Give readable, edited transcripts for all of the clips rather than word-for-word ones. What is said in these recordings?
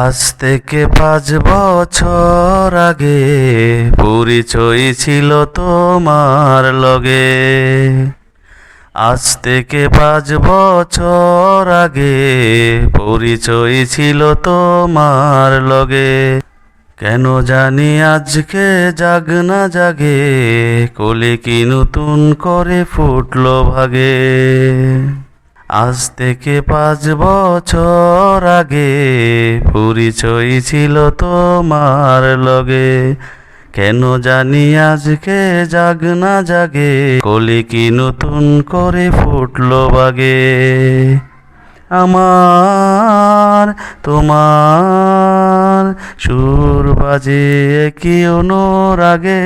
আজ থেকে 5 বছর আগে পরিচয় ছিল তোমার লগে। আজ থেকে 5 বছর আগে পরিচয় ছিল তোমার লগে। কেন জানি আজকে জাগ না জাগে, কলি কি নতুন করে ফুটলো ভাগে। আজ থেকে 5 বছর আগে পরিচয় ছিল তোমার লগে। কেন জানি আজকে জাগ না জাগে, কলি কি নতুন করে ফুটলো বাগে। আমার তোমার সুর বাজে কি অনুরাগে।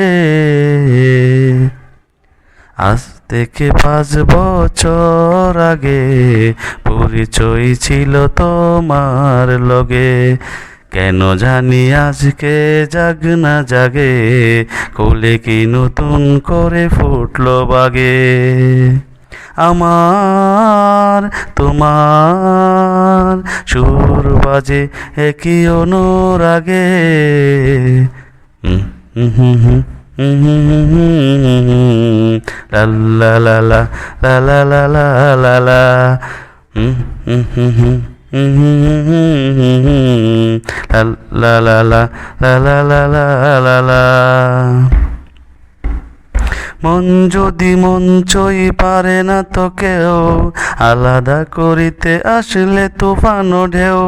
আজ থেকে 5 বছর আগে পরিচয় ছিল তোমার লগে। কেন জানি আজকে জাগ না জাগে, কোলে কি নতুন করে ফুটলো বাগে। আমার তোমার সুর বাজে একই অনুরাগে। লা লা লা লা লা লা লা লা লা। লা লা লা লা লা লা লা লা। মন যদি মঞ্চই পারে না তো কেউ, আলাদা করিতে আসলে তুফান ঢেউ।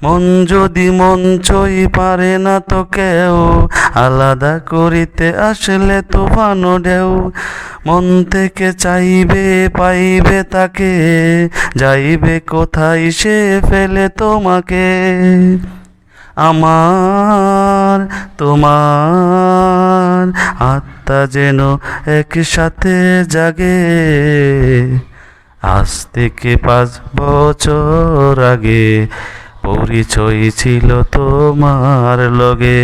মন যদি মঞ্চই পারে না তো কেউ, আলাদা করিতে আসলে তুফান ঢেউ। মন থেকে চাইবে পাইবে তাকে, যাইবে কোথায় সে ফেলে তোমাকে। আমার তোমার আত্মা যেন একসাথে জাগে। আজ থেকে 5 বছর আগে পরিচয় ছিল তোমার লগে।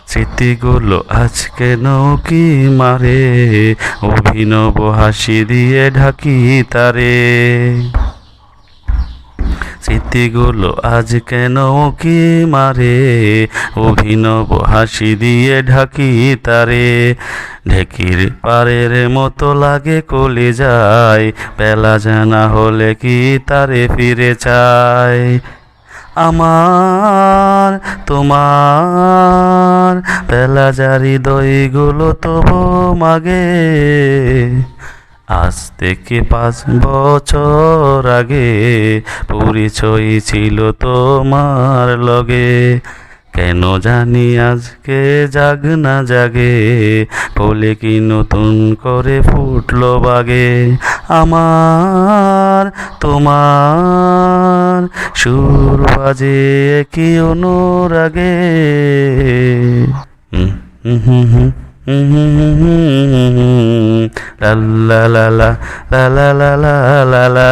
স্মৃতিগুলো আজকে নৌকি মারে, অভিনব হাসি দিয়ে ঢাকি তারে। স্মৃতিগুলো আজ কেন কি মারে, অভিনব হাসি দিয়ে ঢাকি তারে। ঢেকির পারের মতো লাগে কলি যায়, বেলা জানা হলে কি তারে ফিরে চায়। আমার তোমার বেলা জারি হৃদয়গুলো তবু মাগে। আজ থেকে 5 বছর আগে পরিচয় ছিল তোমার লগে। কেন জানি আজকে জাগ না জাগে, কোলে কি নতুন করে ফুটলো বাগে। আমার তোমার সুর বাজে কি অনুরাগে। লা লা লা লা লা লা লা লা লা।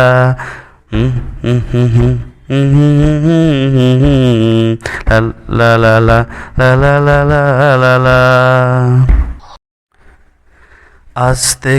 লা লা লা লা লা লা লা লা। আজ থেকে